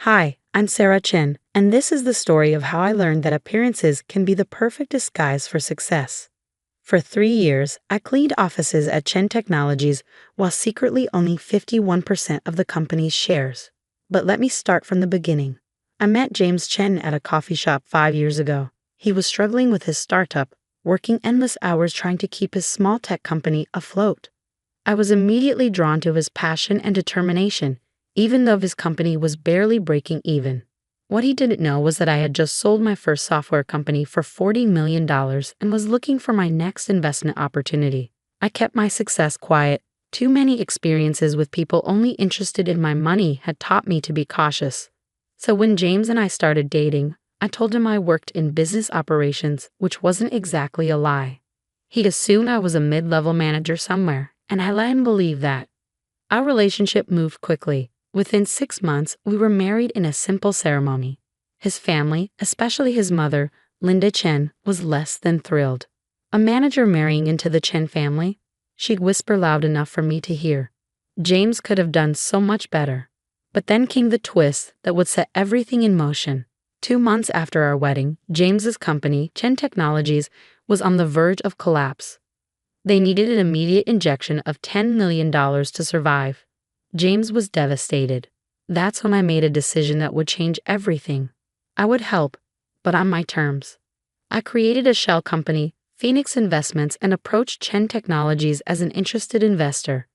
Hi, I'm Sarah Chin, and this is the story of how I learned that appearances can be the perfect disguise for success. For 3 years, I cleaned offices at Chen Technologies while secretly owning 51% of the company's shares. But let me start from the beginning. I met James Chen at a coffee shop 5 years ago. He was struggling with his startup, working endless hours trying to keep his small tech company afloat. I was immediately drawn to his passion and determination, even though his company was barely breaking even. What he didn't know was that I had just sold my first software company for $40 million and was looking for my next investment opportunity. I kept my success quiet. Too many experiences with people only interested in my money had taught me to be cautious. So when James and I started dating, I told him I worked in business operations, which wasn't exactly a lie. He assumed I was a mid-level manager somewhere, and I let him believe that. Our relationship moved quickly. Within 6 months, we were married in a simple ceremony. His family, especially his mother, Linda Chen, was less than thrilled. A manager marrying into the Chen family? She'd whisper loud enough for me to hear. James could have done so much better. But then came the twist that would set everything in motion. 2 months after our wedding, James's company, Chen Technologies, was on the verge of collapse. They needed an immediate injection of $10 million to survive. James was devastated. That's when I made a decision that would change everything. I would help, but on my terms. I created a shell company, Phoenix Investments, and approached Chen Technologies as an interested investor.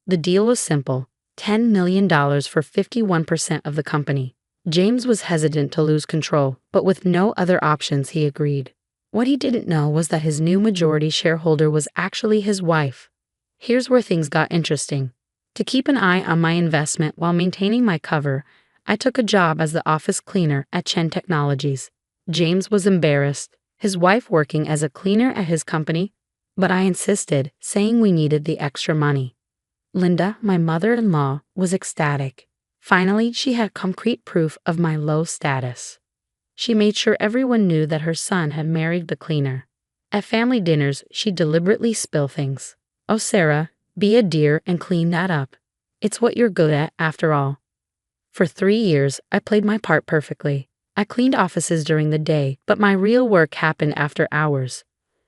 The deal was simple: $10 million for 51% of the company. James was hesitant to lose control, but with no other options, he agreed. What he didn't know was that his new majority shareholder was actually his wife. Here's where things got interesting. To keep an eye on my investment while maintaining my cover, I took a job as the office cleaner at Chen Technologies. James was embarrassed, his wife working as a cleaner at his company, but I insisted, saying we needed the extra money. Linda, my mother-in-law, was ecstatic. Finally, she had concrete proof of my low status. She made sure everyone knew that her son had married the cleaner. At family dinners, she'd deliberately spill things. "Oh, Sarah, be a dear and clean that up. It's what you're good at, after all." For 3 years, I played my part perfectly. I cleaned offices during the day, but my real work happened after hours.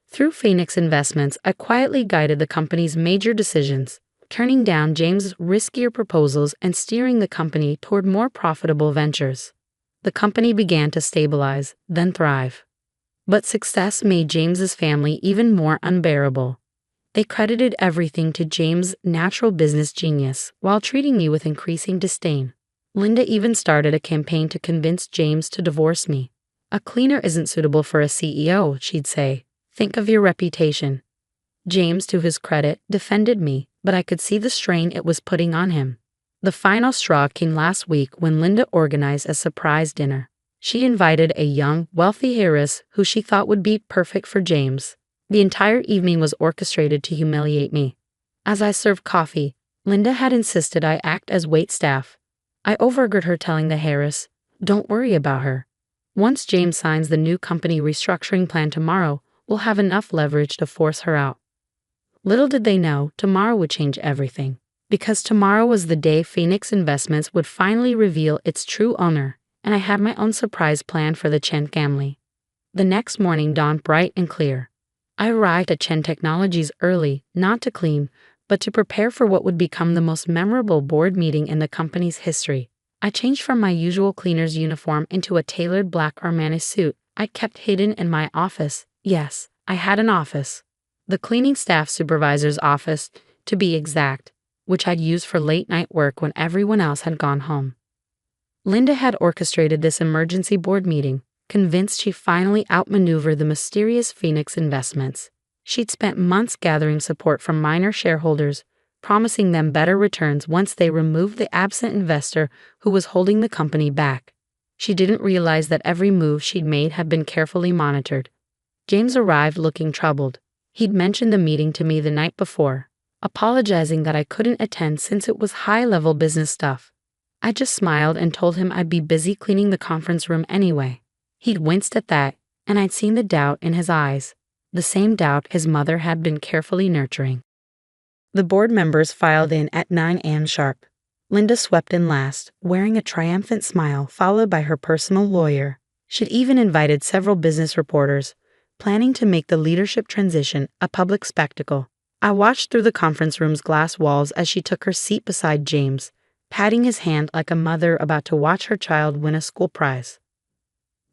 Through Phoenix Investments, I quietly guided the company's major decisions, turning down James's riskier proposals and steering the company toward more profitable ventures. The company began to stabilize, then thrive. But success made James's family even more unbearable. They credited everything to James' natural business genius, while treating me with increasing disdain. Linda even started a campaign to convince James to divorce me. "A cleaner isn't suitable for a CEO," she'd say. "Think of your reputation." James, to his credit, defended me, but I could see the strain it was putting on him. The final straw came last week when Linda organized a surprise dinner. She invited a young, wealthy heiress who she thought would be perfect for James. The entire evening was orchestrated to humiliate me. As I served coffee, Linda had insisted I act as waitstaff. I overheard her telling the heiress, "Don't worry about her. Once James signs the new company restructuring plan tomorrow, we'll have enough leverage to force her out." Little did they know, tomorrow would change everything. Because tomorrow was the day Phoenix Investments would finally reveal its true owner, and I had my own surprise planned for the Chen family. The next morning dawned bright and clear. I arrived at Chen Technologies early, not to clean, but to prepare for what would become the most memorable board meeting in the company's history. I changed from my usual cleaner's uniform into a tailored black Armani suit I kept hidden in my office. Yes, I had an office. The cleaning staff supervisor's office, to be exact, which I'd used for late-night work when everyone else had gone home. Linda had orchestrated this emergency board meeting, convinced she finally outmaneuvered the mysterious Phoenix Investments. She'd spent months gathering support from minor shareholders, promising them better returns once they removed the absent investor who was holding the company back. She didn't realize that every move she'd made had been carefully monitored. James arrived looking troubled. He'd mentioned the meeting to me the night before, apologizing that I couldn't attend since it was high-level business stuff. I just smiled and told him I'd be busy cleaning the conference room anyway. He'd winced at that, and I'd seen the doubt in his eyes, the same doubt his mother had been carefully nurturing. The board members filed in at 9 a.m. sharp. Linda swept in last, wearing a triumphant smile followed by her personal lawyer. She'd even invited several business reporters, planning to make the leadership transition a public spectacle. I watched through the conference room's glass walls as she took her seat beside James, patting his hand like a mother about to watch her child win a school prize.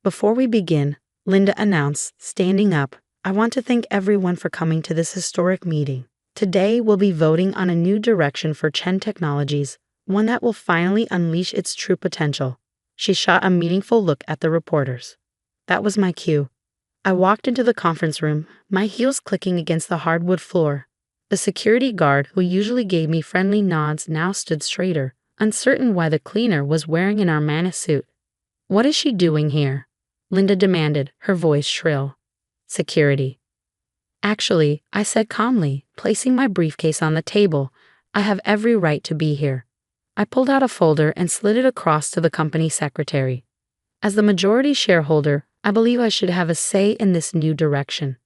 "Before we begin," Linda announced, standing up, "I want to thank everyone for coming to this historic meeting. Today we'll be voting on a new direction for Chen Technologies, one that will finally unleash its true potential." She shot a meaningful look at the reporters. That was my cue. I walked into the conference room, my heels clicking against the hardwood floor. The security guard, who usually gave me friendly nods, now stood straighter, uncertain why the cleaner was wearing an Armani suit. "What is she doing here?" Linda demanded, her voice shrill. "Security." "Actually," I said calmly, placing my briefcase on the table, "I have every right to be here." I pulled out a folder and slid it across to the company secretary. "As the majority shareholder, I believe I should have a say in this new direction."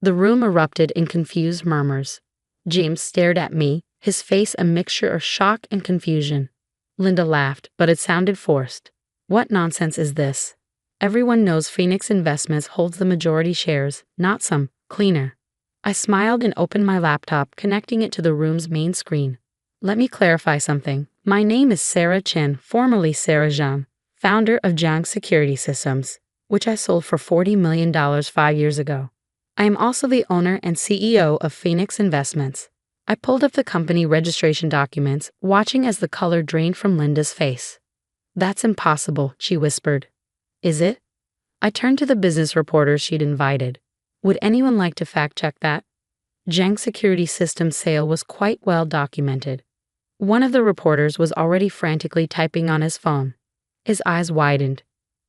The room erupted in confused murmurs. James stared at me, his face a mixture of shock and confusion. Linda laughed, but it sounded forced. "What nonsense is this? Everyone knows Phoenix Investments holds the majority shares, not some cleaner." I smiled and opened my laptop, connecting it to the room's main screen. "Let me clarify something. My name is Sarah Chen, formerly Sarah Zhang, founder of Zhang Security Systems, which I sold for $40 million 5 years ago. I am also the owner and CEO of Phoenix Investments." I pulled up the company registration documents, watching as the color drained from Linda's face. "That's impossible," she whispered. "Is it?" I turned to the business reporters she'd invited. Would anyone like to fact-check that? Zhang Security Systems' sale was quite well documented. One of the reporters was already frantically typing on his phone. His eyes widened.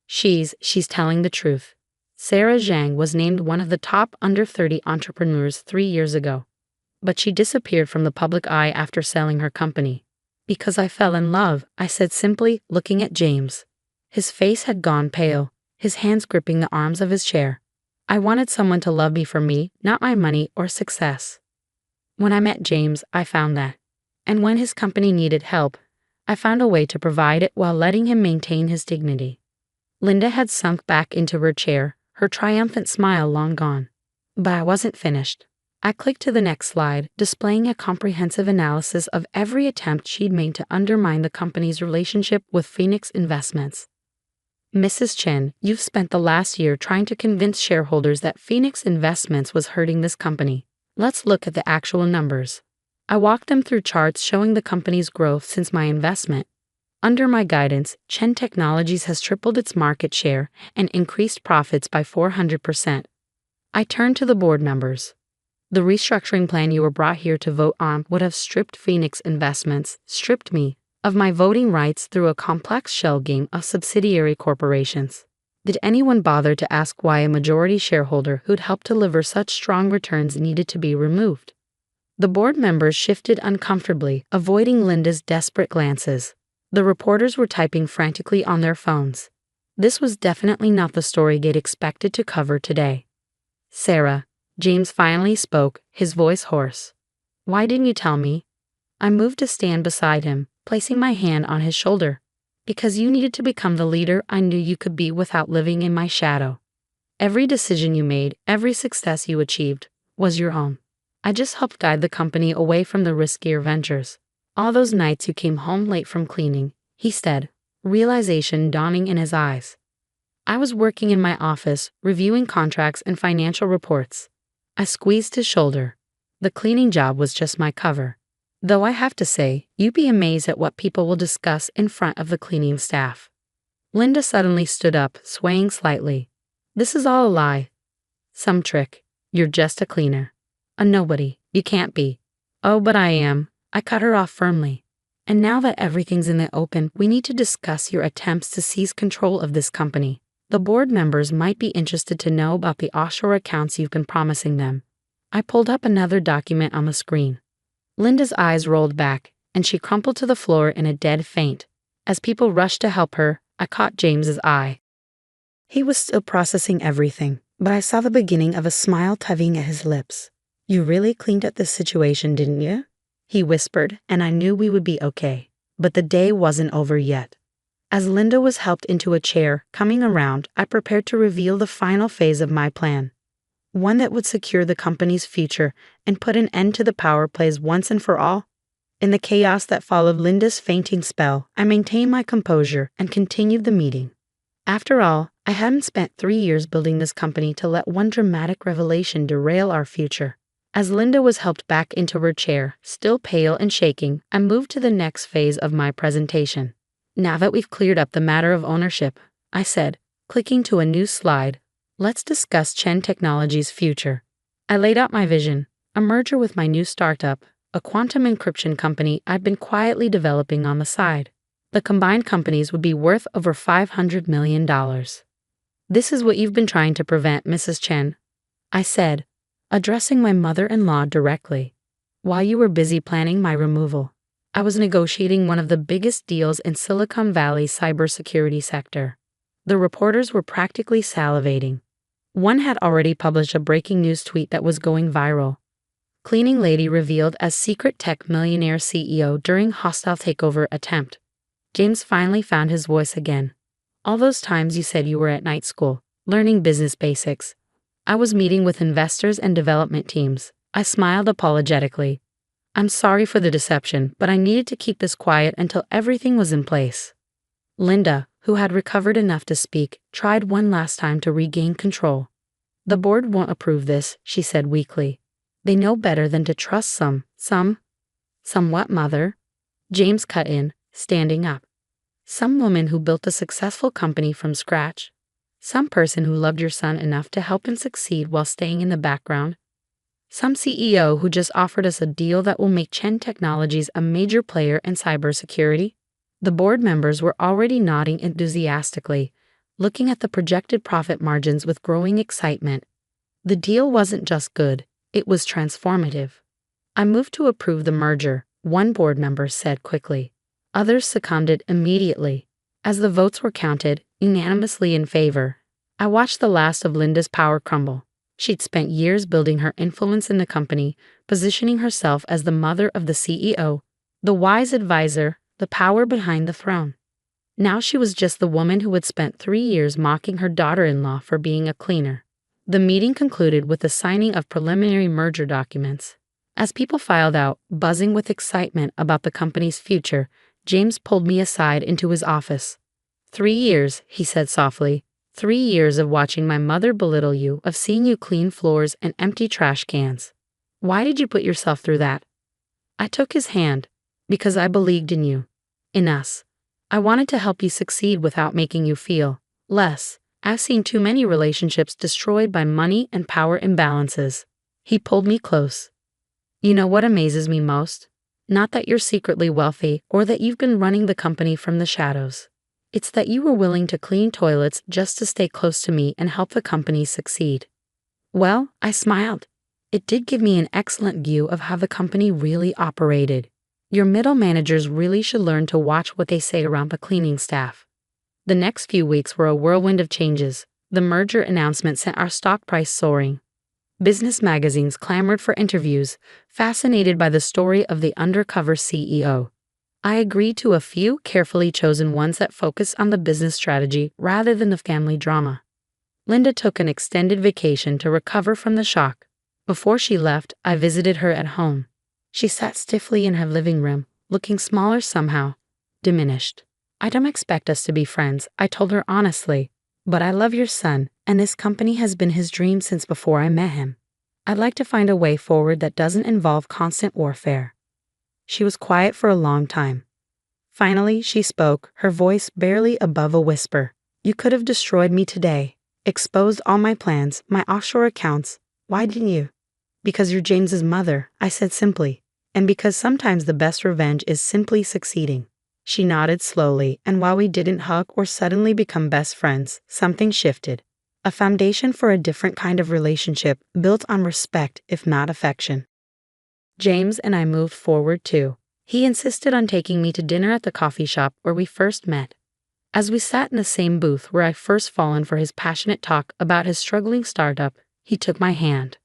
She's telling the truth. Sarah Zhang was named one of the top under 30 entrepreneurs 3 years ago. But she disappeared from the public eye after selling her company. "Because I fell in love," I said simply, looking at James. His face had gone pale, his hands gripping the arms of his chair. "I wanted someone to love me for me, not my money or success. When I met James, I found that. And when his company needed help, I found a way to provide it while letting him maintain his dignity." Linda had sunk back into her chair, her triumphant smile long gone. But I wasn't finished. I clicked to the next slide, displaying a comprehensive analysis of every attempt she'd made to undermine the company's relationship with Phoenix Investments. "Mrs. Chen, you've spent the last year trying to convince shareholders that Phoenix Investments was hurting this company. Let's look at the actual numbers." I walked them through charts showing the company's growth since my investment. Under my guidance, Chen Technologies has tripled its market share and increased profits by 400%. I turned to the board members. "The restructuring plan you were brought here to vote on would have stripped Phoenix Investments, stripped me, of my voting rights through a complex shell game of subsidiary corporations. Did anyone bother to ask why a majority shareholder who'd helped deliver such strong returns needed to be removed?" The board members shifted uncomfortably, avoiding Linda's desperate glances. The reporters were typing frantically on their phones. This was definitely not the story they'd expected to cover today. "Sarah," James finally spoke, his voice hoarse. "Why didn't you tell me?" I moved to stand beside him, placing my hand on his shoulder. "Because you needed to become the leader I knew you could be without living in my shadow. Every decision you made, every success you achieved, was your own. I just helped guide the company away from the riskier ventures. All those nights you came home late from cleaning," he said, realization dawning in his eyes. "I was working in my office, reviewing contracts and financial reports." I squeezed his shoulder. "The cleaning job was just my cover. Though I have to say, you'd be amazed at what people will discuss in front of the cleaning staff." Linda suddenly stood up, swaying slightly. "This is all a lie. Some trick. You're just a cleaner. A nobody. You can't be." "Oh, but I am." I cut her off firmly. "And now that everything's in the open, we need to discuss your attempts to seize control of this company. The board members might be interested to know about the offshore accounts you've been promising them." I pulled up another document on the screen. Linda's eyes rolled back, and she crumpled to the floor in a dead faint. As people rushed to help her, I caught James's eye. He was still processing everything, but I saw the beginning of a smile tugging at his lips. "You really cleaned up this situation, didn't you?" he whispered, and I knew we would be okay. But the day wasn't over yet. As Linda was helped into a chair, coming around, I prepared to reveal the final phase of my plan. One that would secure the company's future and put an end to the power plays once and for all. In the chaos that followed Linda's fainting spell, I maintained my composure and continued the meeting. After all, I hadn't spent 3 years building this company to let one dramatic revelation derail our future. As Linda was helped back into her chair, still pale and shaking, I moved to the next phase of my presentation. Now that we've cleared up the matter of ownership, I said, clicking to a new slide, let's discuss Chen Technologies' future. I laid out my vision, a merger with my new startup, a quantum encryption company I'd been quietly developing on the side. The combined companies would be worth over $500 million. This is what you've been trying to prevent, Mrs. Chen, I said, addressing my mother-in-law directly. While you were busy planning my removal, I was negotiating one of the biggest deals in Silicon Valley's cybersecurity sector. The reporters were practically salivating. One had already published a breaking news tweet that was going viral. Cleaning lady revealed as secret tech millionaire CEO during hostile takeover attempt. James finally found his voice again. All those times you said you were at night school, learning business basics. I was meeting with investors and development teams. I smiled apologetically. I'm sorry for the deception, but I needed to keep this quiet until everything was in place. Linda, who had recovered enough to speak, tried one last time to regain control. The board won't approve this, she said weakly. They know better than to trust some what, mother? James cut in, standing up. Some woman who built a successful company from scratch. Some person who loved your son enough to help him succeed while staying in the background. Some CEO who just offered us a deal that will make Chen Technologies a major player in cybersecurity. The board members were already nodding enthusiastically, looking at the projected profit margins with growing excitement. The deal wasn't just good, it was transformative. I moved to approve the merger, one board member said quickly. Others seconded immediately. As the votes were counted, unanimously in favor, I watched the last of Linda's power crumble. She'd spent years building her influence in the company, positioning herself as the mother of the CEO, the wise advisor, the power behind the throne. Now she was just the woman who had spent 3 years mocking her daughter-in-law for being a cleaner. The meeting concluded with the signing of preliminary merger documents. As people filed out, buzzing with excitement about the company's future, James pulled me aside into his office. 3 years, he said softly. 3 years of watching my mother belittle you, of seeing you clean floors and empty trash cans. Why did you put yourself through that? I took his hand. Because I believed in you. In us. I wanted to help you succeed without making you feel less. I've seen too many relationships destroyed by money and power imbalances. He pulled me close. You know what amazes me most? Not that you're secretly wealthy or that you've been running the company from the shadows. It's that you were willing to clean toilets just to stay close to me and help the company succeed. Well, I smiled. It did give me an excellent view of how the company really operated. Your middle managers really should learn to watch what they say around the cleaning staff. The next few weeks were a whirlwind of changes. The merger announcement sent our stock price soaring. Business magazines clamored for interviews, fascinated by the story of the undercover CEO. I agreed to a few carefully chosen ones that focused on the business strategy rather than the family drama. Linda took an extended vacation to recover from the shock. Before she left, I visited her at home. She sat stiffly in her living room, looking smaller somehow, diminished. I don't expect us to be friends, I told her honestly, but I love your son, and this company has been his dream since before I met him. I'd like to find a way forward that doesn't involve constant warfare. She was quiet for a long time. Finally, she spoke, her voice barely above a whisper. You could have destroyed me today, exposed all my plans, my offshore accounts. Why didn't you? Because you're James's mother, I said simply, and because sometimes the best revenge is simply succeeding. She nodded slowly, and while we didn't hug or suddenly become best friends, something shifted. A foundation for a different kind of relationship built on respect, if not affection. James and I moved forward too. He insisted on taking me to dinner at the coffee shop where we first met. As we sat in the same booth where I'd first fallen for his passionate talk about his struggling startup, he took my hand.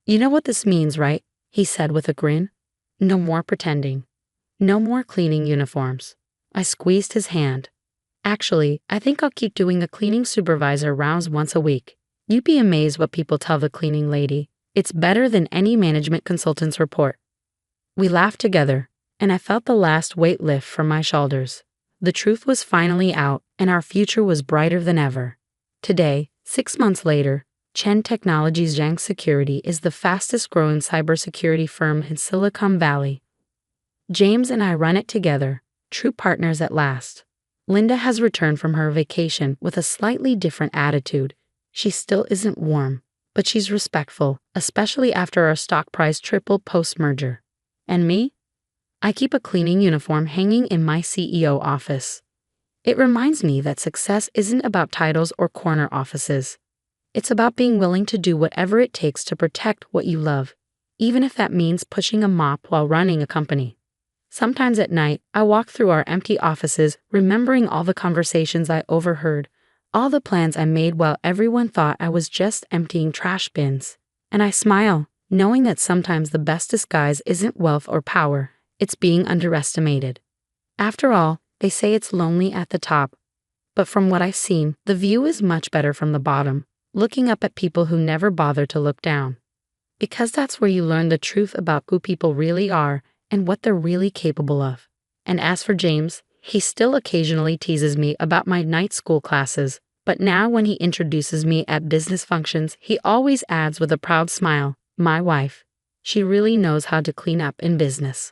You know what this means, right? He said with a grin. No more pretending. No more cleaning uniforms. I squeezed his hand. Actually, I think I'll keep doing the cleaning supervisor rounds once a week. You'd be amazed what people tell the cleaning lady. It's better than any management consultant's report. We laughed together, and I felt the last weight lift from my shoulders. The truth was finally out, and our future was brighter than ever. Today, 6 months later, Chen Technologies Zhang Security is the fastest growing cybersecurity firm in Silicon Valley. James and I run it together, true partners at last. Linda has returned from her vacation with a slightly different attitude. She still isn't warm, but she's respectful, especially after our stock price tripled post-merger. And me? I keep a cleaning uniform hanging in my CEO office. It reminds me that success isn't about titles or corner offices. It's about being willing to do whatever it takes to protect what you love, even if that means pushing a mop while running a company. Sometimes at night, I walk through our empty offices, remembering all the conversations I overheard, all the plans I made while everyone thought I was just emptying trash bins. And I smile, knowing that sometimes the best disguise isn't wealth or power, it's being underestimated. After all, they say it's lonely at the top. But from what I've seen, the view is much better from the bottom, looking up at people who never bother to look down. Because that's where you learn the truth about who people really are and what they're really capable of. And as for James, he still occasionally teases me about my night school classes, but now when he introduces me at business functions, he always adds with a proud smile, "My wife. She really knows how to clean up in business."